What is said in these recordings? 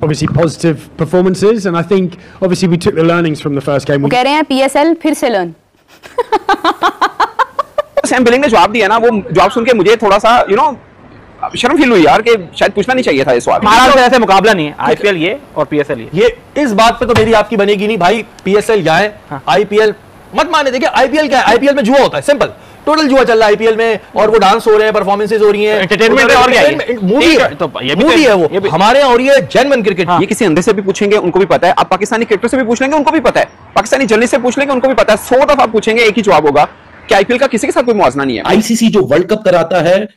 obviously positive performances, and I think obviously we took the learnings from the first game. वो कह रहे हैं PSL फिर से learn. सैम बिलिंग ने जवाब दिया ना, वो जवाब सुन के मुझे थोड़ा सा शर्म फील हुई यार कि शायद पूछना नहीं चाहिए था ये सवाल। महाराज ऐसे मुकाबला नहीं है आईपीएल ये और पीएसएल ये इस बात पे तो मेरी आपकी बनेगी नहीं भाई। पीएसएल जाए आईपीएल मत माने। देखिए आईपीएल क्या है, आईपीएल में जुआ होता है, सिंपल टोटल जुआ चल रहा है आईपीएल में, और वो डांस हो रहे हैं, परफॉर्मेंसेस हो रही हैं, एंटरटेनमेंट है और क्या है, मूवी है, तो मूवी है वो हमारे यहाँ हो रही है जेन्युइन क्रिकेट। ये किसी अंधे से भी पूछेंगे उनको भी पता है, आप पाकिस्तानी क्रिकेटर से भी पूछ लेंगे उनको भी पता है, पाकिस्तानी जर्नलिस्ट से पूछ लेंगे उनको भी पता है, 100 दफा पूछेंगे एक ही जवाब होगा कि आईपीएल का किसी के साथ कोई मुआवजा नहीं है। आईसीसी जो वर्ल्ड कप कराता है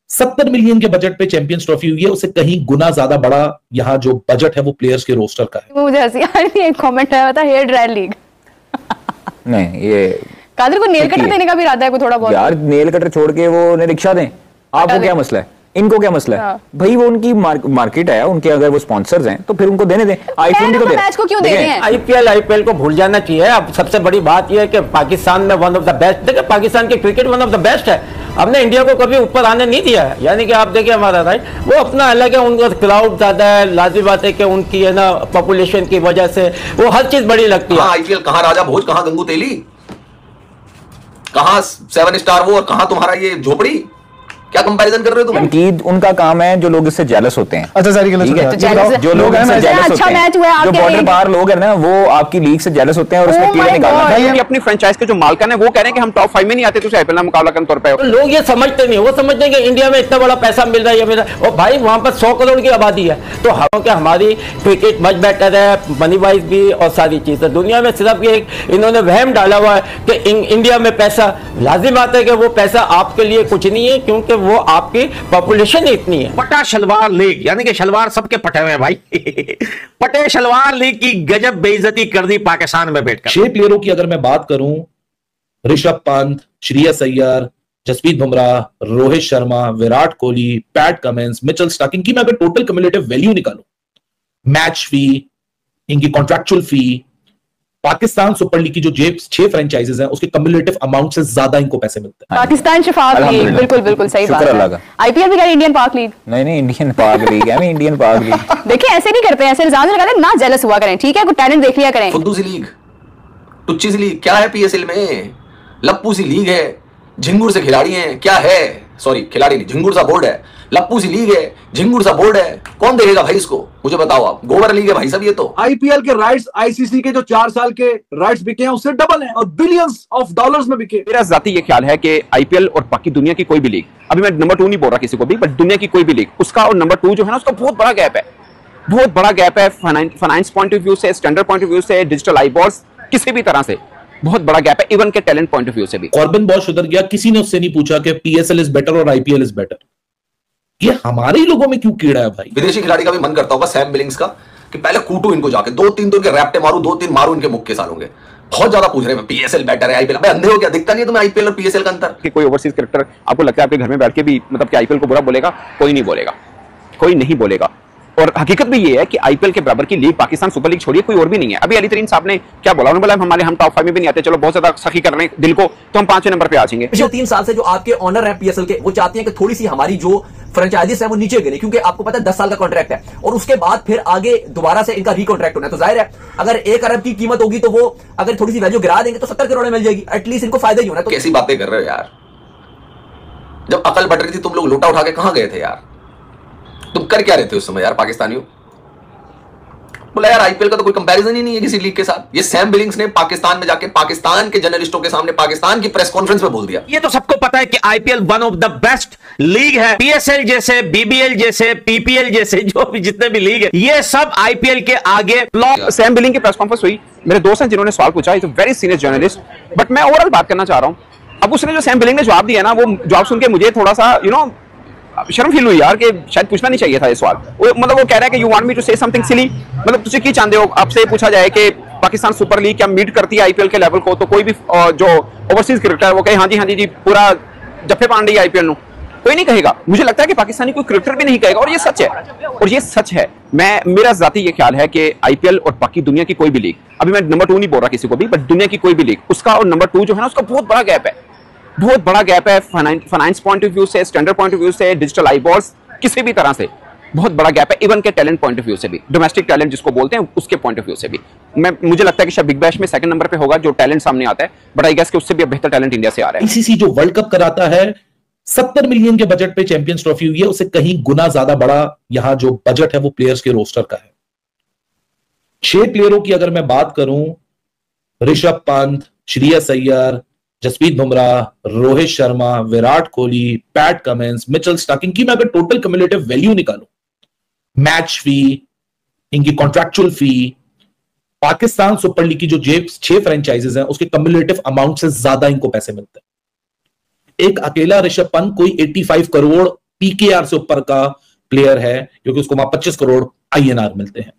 70 मिलियन के बजट पे चैंपियंस ट्रॉफी हुई है, उससे कहीं गुना ज्यादा बड़ा यहाँ जो बजट है वो प्लेयर्स के रोस्टर का है। मुझे हंसी आ रही है, एक कमेंट आया था हेयर ड्रायर लीग। नहीं ये कादर को नेल कटर देने का भी इरादा है कोई थोड़ा बहुत? यार नेल कटर छोड़ के वो उन्हें रिक्शा दें, आपको क्या मसला है, इनको क्या मसला है? भाई वो उनकी मार्केट है, उनके अगर वो स्पॉन्सर्स हैं तो फिर उनको देने दें। आईफोन भी तो मैच को क्यों दे रहे हैं? आईपीएल को भूल जाना चाहिए। अब सबसे बड़ी बात यह है कि पाकिस्तान में वन ऑफ द बेस्ट, देखिए पाकिस्तान की cricket one of the best है, हमने इंडिया को कभी ऊपर आने नहीं दिया है। यानी कि आप देखिए हमारा राइट वो अपना अलग है, उनका क्राउड ज्यादा है, लाजिम बात है कि उनकी है ना पॉपुलेशन की वजह से वो हर चीज बड़ी लगती है। आईपीएल कहां राजा भोज, कहां गंगू तेली, कहां 7 स्टार वो और कहां तुम्हारा ये झोपड़ी, क्या कंपैरिजन कर रहे हो तुम? तनकीद उनका काम है, जो लोग इससे जेलस होते हैं। अच्छा सारी गलत ठीक है, जो लोग इससे जेलस होते हैं, जो बॉर्डर पार लोग हैं ना वो आपकी लीग से जेलस होते हैं और उसमें कीड़े निकालना है। ये अपनी फ्रेंचाइज के जो मालिकान है वो कह रहे हैं कि हम टॉप 5 में नहीं आते तो आईपीएल में मुकाबला करने तौर पे। लोग ये समझते नहीं, वो समझते हैं कि इंडिया में इतना बड़ा पैसा मिल रहा है, ये मिल रहा है, और भाई वहां पर 100 करोड़ की आबादी है, तो हमारी क्रिकेट मच बेटर है मनी वाइज भी और सारी चीजें। दुनिया में सिर्फ ये इन्होंने वहम डाला हुआ है कि इंडिया में पैसा, लाजिम बात है कि वो पैसा आपके लिए कुछ नहीं है क्योंकि वो आपकी पॉपुलेशन इतनी है। पटा शलवार लीग, यानी कि शलवार सबके पटे हुए हैं भाई। पटे शलवार लीग की गजब बेइज्जती कर दी पाकिस्तान में बैठकर। 6 प्लेयरों की अगर मैं बात करूं, Rishabh Pant, Shreyas Iyer, Jasprit Bumrah, Rohit Sharma, Virat Kohli, Pat Cummins, Mitchell Starc, इनकी मैं अगर टोटल क्यूमुलेटिव वैल्यू निकालूं, मैच फी, इनकी contractual fee, Pakistan super league की जो 6 फ्रेंचाइजेस हैं उसके कम्युलेटिव अमाउंट से ज्यादा इनको पैसे मिलते हैं। पाकिस्तान शफाक लीग, बिल्कुल बिल्कुल सही बात है। आईपीएल भी क्या इंडियन पाक लीग? नहीं इंडियन पाक लीग है, इंडियन पाक लीग। देखिए ऐसे नहीं करते हैं, ऐसे इल्जाम लगाते हैं, ना जेलस हुआ करें, ठीक है, कुछ टैलेंट देख लिया करें। फुद्दू सी लीग, टुच्ची सी लीग क्या है पीएसएल में? लप्पू सी लीग है, झिंगुर से खिलाड़ी हैं, क्या है? सॉरी खिलाड़ी नहीं, झिंगुर सा बोर्ड है, लप्पू सी लीग है, झिंगुर सा बोर्ड है, कौन देखेगा भाई इसको? मुझे बताओ आप, गोबर लीग है भाई सब ये तो। आईपीएल के राइट्स आईसीसी के जो 4 साल के राइट्स बिके हैं उससे डबल हैं और बिलियंस ऑफ डॉलर्स में बिके। मेरा जाती ये ख्याल है कि आईपीएल और बाकी दुनिया की कोई भी लीग, अभी मैं नंबर 2 नहीं बोल रहा किसी को भी, बट दुनिया की कोई भी लीग, उसका और नंबर 2 जो है ना उसका बहुत बड़ा गैप है, बहुत बड़ा गैप है। फाइनेंस पॉइंट ऑफ व्यू से, स्टैंडर्ड पॉइंट ऑफ व्यू से, डिजिटल आईबॉल्स, किसी भी तरह से बहुत बड़ा गैप है, इवन के टैलेंट पॉइंट ऑफ व्यू से भी। कॉर्बिन बॉश उधर गया, किसी ने उससे नहीं पूछा कि पीएसएल इज बेटर और आईपीएल इज बेटर। ये हमारे ही लोगों में क्यों कीड़ा है भाई? विदेशी खिलाड़ी का भी मन करता होगा सैम बिलिंग्स का कि पहले कूटू इनको जाके, 2-3 तो इनके रैप्टे मारू, 2-3 मारू इनके मुक्के सालों के। बहुत ज्यादा पूछ रहे हैं पीएसएल बेटर है आईपीएल। भाई अंधे हो क्या, दिखता नहीं है तुम्हें आईपीएल और पीएसएल का अंतर? कि कोई ओवरसीज क्रिकेटर आपको लगता है आपके घर में बैठ के भी मतलब कि आईपीएल को बुरा बोलेगा? कोई नहीं बोलेगा, कोई नहीं बोलेगा। और हकीकत भी ये है कि आईपीएल के बराबर की लीग पाकिस्तान सुपर लीग छोड़िए कोई और भी नहीं है। अभी अली तरीन साहब ने क्या बोला, उन्होंने बोला हम टॉप 5 में भी नहीं आते, चलो बहुत ज्यादा सखी कर रहे हैं दिल को, तो हम 5वें नंबर पे आ जाएंगे। पिछले 3 साल से जो आपके ऑनर हैं पीएसएल के, वो चाहते हैं कि थोड़ी सी हमारी जो फ्रेंचाइजीज है वो नीचे गिरे, क्योंकि आपको पता है 10 साल का कॉन्ट्रैक्ट है और उसके बाद फिर आगे दोबारा से इनका रीकॉन्ट्रैक्ट होना है। तो जाहिर है अगर 1 अरब की कीमत होगी तो वो अगर थोड़ी सी वैल्यू गिरा देंगे तो 70 करोड़ मिल जाएगी, एटलीस्ट इनको फायदा ही होना है। तो कैसी बातें कर रहे हो यार? जब अकल बढ़ रही थी तुम लोग लोटा उठा के कहां गए थे यार? तुम कर क्या रहे थे उस समय यार पाकिस्तानियों? बोला यार आईपीएल का तो कोई कंपैरिजन ही नहीं है किसी लीग के साथ। ये सैम बिलिंग्स ने पाकिस्तान में जाके पाकिस्तान के जर्नलिस्टों के सामने पाकिस्तान की प्रेस कॉन्फ्रेंस में बोल दिया। ये तो सबको पता है कि IPL one of the best league है। पीएसएल जैसे, बीबीएल जैसे, पीपीएल जैसे जो भी जितने भी लीग है ये सब आईपीएल के आगे। सैम बिलिंग की प्रेस कॉन्फ्रेंस हुई, मेरे दोस्त हैं जिन्होंने सवाल पूछा, is a very senior journalist, but मैं ओवरऑल बात करना चाह रहा हूं। अब उसने जो सैम बिलिंग ने जवाब दिया ना, वो जवाब सुन के मुझे थोड़ा सा शर्म फील हुई यार कि शायद पूछना नहीं चाहिए था ये सवाल। मतलब वो कह रहा है कि you want me to say something silly, मतलब तुझे क्या चाहते हो, आपसे पूछा जाए कि पाकिस्तान सुपर लीग क्या मीट करती है आईपीएल के लेवल को, तो कोई भी जो ओवरसीज क्रिकेटर है वो कहे हाँ जी पूरा जफ्फे पान रही है आईपीएल नु, कोई नहीं कहेगा। मुझे लगता है कि पाकिस्तानी कोई क्रिकेटर भी नहीं कहेगा, और ये सच है, और ये सच है। मेरा जाती ये ख्याल है कि आईपीएल और बाकी दुनिया की कोई भी लीग, अभी मैं नंबर 2 नहीं बोल रहा किसी को भी, बट दुनिया की कोई भी लीग, उसका और नंबर 2 जो है ना उसका बहुत बड़ा गैप है, बहुत बड़ा गैप है। फाइनेंस पॉइंट ऑफ व्यू से, स्टैंडर्ड पॉइंट ऑफ व्यू से, डिजिटल आईबॉल्स, किसी भी तरह से बहुत बड़ा गैप है, इवन के टैलेंट पॉइंट ऑफ व्यू से भी, डोमेस्टिक टैलेंट जिसको बोलते हैं उसके पॉइंट ऑफ व्यू से भी। मुझे लगता है कि शायद बिग बैश में सेकंड नंबर पे होगा जो टैलेंट सामने आता है, बट आई गेस कि उससे भी बेहतर टैलेंट इंडिया से आ रहा है। आईसीसी जो वर्ल्ड कप कराता है 70 मिलियन के बजट पे चैंपियंस ट्रॉफी हुई है, उससे कहीं गुना ज्यादा बड़ा यहां जो बजट है वो प्लेयर्स के रोस्टर का है। 6 प्लेयरों की अगर मैं बात करूं, Rishabh Pant, Shreyas Iyer, Jasprit Bumrah, Rohit Sharma, Virat Kohli, Pat Cummins, Mitchell स्टार्किंग की मैं अगर टोटल क्यूमुलेटिव वैल्यू निकालूं, मैच फी, इनकी contractual fee, Pakistan super league की जो 6 फ्रेंचाइजेस हैं उसके क्यूमुलेटिव अमाउंट से ज्यादा इनको पैसे मिलते हैं। एक अकेला ऋषभ पंत कोई 85 करोड़ पीकेआर से ऊपर का प्लेयर है, क्योंकि उसको वहां 25 करोड़ आईएनआर मिलते हैं।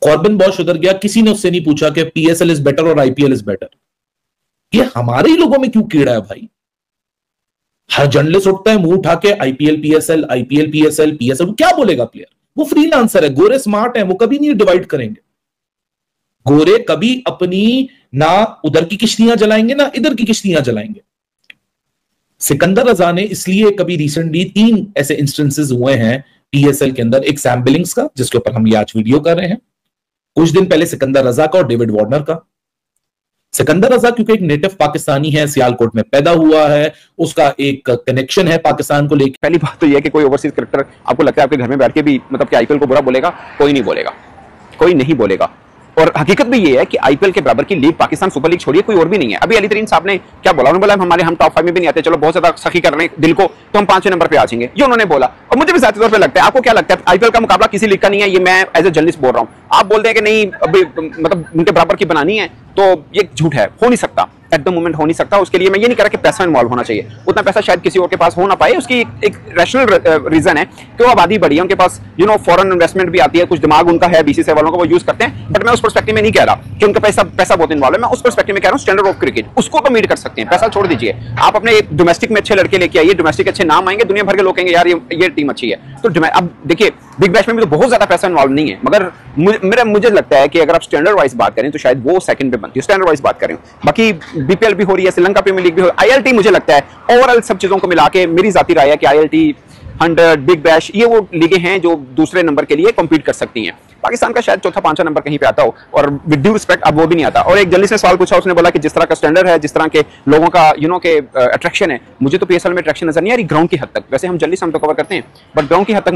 कॉर्बिन बॉश उधर गया, किसी ने उससे नहीं पूछा कि पीएसएल इज बेटर और आईपीएल इज बेटर। ये हमारे ही लोगों में क्यों कीड़ा है भाई? हर जर्नलिस्ट उठता है मुंह उठा के IPL PSL, IPL PSL, PSL, क्या बोलेगा प्लेयर? वो फ्रीलांसर है, गोरे स्मार्ट है, वो कभी नहीं डिवाइड करेंगे। गोरे कभी अपनी ना उधर की किश्तियां जलाएंगे ना इधर की किश्तियां जलाएंगे। सिकंदर रजा ने इसलिए कभी रिसेंटली 3 ऐसे इंस्टेंसेस हुए हैं पीएसएल के अंदर, एक सैम बिलिंग्स का जिसके ऊपर हम ये आज वीडियो कर रहे हैं, कुछ दिन पहले सिकंदर रजा का और डेविड वार्नर का। सिकंदर रजा क्योंकि एक नेटिव पाकिस्तानी है, सियालकोट में पैदा हुआ है, उसका एक कनेक्शन है पाकिस्तान को लेकर। पहली बात तो यह है कि कोई ओवरसीज क्रिकेटर आपको लगता है आपके घर में बैठ के भी मतलब कि आईपीएल को बुरा बोलेगा? कोई नहीं बोलेगा, कोई नहीं बोलेगा। और हकीकत भी ये है कि आईपीएल के बराबर की लीग पाकिस्तान सुपर लीग छोड़िए कोई और भी नहीं है। अभी अली तरीन साहब ने क्या बोला? उन्होंने बोला हम टॉप 5 में भी नहीं आते, चलो बहुत ज्यादा सखी कर रहे हैं दिल को, तो हम 5वें नंबर पे आ जाएंगे, ये उन्होंने बोला। और मुझे भी साथ तौर पे लगता है, आपको क्या लगता है आईपीएल का मुकाबला किसी लीग का नहीं है? ये मैं एज ए जर्नलिस्ट बोल रहा हूँ, आप बोलते हैं कि नहीं अभी मतलब उनके बराबर की बनानी है, तो ये झूठ है, हो नहीं सकता, एट द मोमेंट हो नहीं सकता। उसके लिए मैं ये नहीं कह रहा कि पैसा इन्वॉल्व होना चाहिए, उतना पैसा शायद किसी और के पास हो ना पाए, उसकी एक रैशनल रीजन है कि वो आबादी बढ़ी है, उनके पास फॉरेन इन्वेस्टमेंट भी आती है, कुछ दिमाग उनका है, बीसीसीआई वालों को वो यूज करते हैं। बट मैं उस पर्सपेक्टिव में नहीं कह रहा कि उनका पैसा बहुत इन्वॉल्व है, मैं उस पर्सपेक्टिव में कह रहा हूँ स्टैंडर्ड ऑफ क्रिकेट उसको कमीट कर सकते हैं, पैसा छोड़ दीजिए। आप अपने डोमेस्टिक में अच्छे लड़के लेके आइए, डोमेस्टिक अच्छे नाम आएंगे, दुनिया भर के लोग कहेंगे यार ये टीम अच्छी है। तो अब देखिए बिग बैश में भी तो बहुत ज्यादा पैसा इन्वॉल्व नहीं है, मगर मुझे लगता है कि अगर आप स्टैंडर्ड वाइज बात करें तो शायद वो सेकंड पे बनती है, स्टैंडर्ड वाइज बात करें। बाकी बीपीएल भी हो रही है, श्रीलंका प्रीमियर लीग भी हो रही है, आईएलटी मुझे लगता है ओवरऑल सब चीजों को मिला के मेरी जाती राय है कि आईएलटी 100 बिग बैश ये वो लीगें हैं जो दूसरे नंबर के लिए कम्पीट कर सकती हैं। पाकिस्तान का शायद चौथा 5वां नंबर कहीं पे आता हो, और विद ड्यू रिस्पेक्ट अब वो भी नहीं आता। और एक जर्नलिस्ट ने सवाल पूछा, उसने बोला कि जिस तरह का स्टैंडर्ड है, जिस तरह के लोगों का के अट्रैक्शन है, मुझे तो पीएसएल में अट्रैक्शन नजर नहीं आ रही ग्राउंड की हद तक। वैसे हम जर्नलिस्ट हम तो कवर करते हैं, बट ग्राउंड की हद तक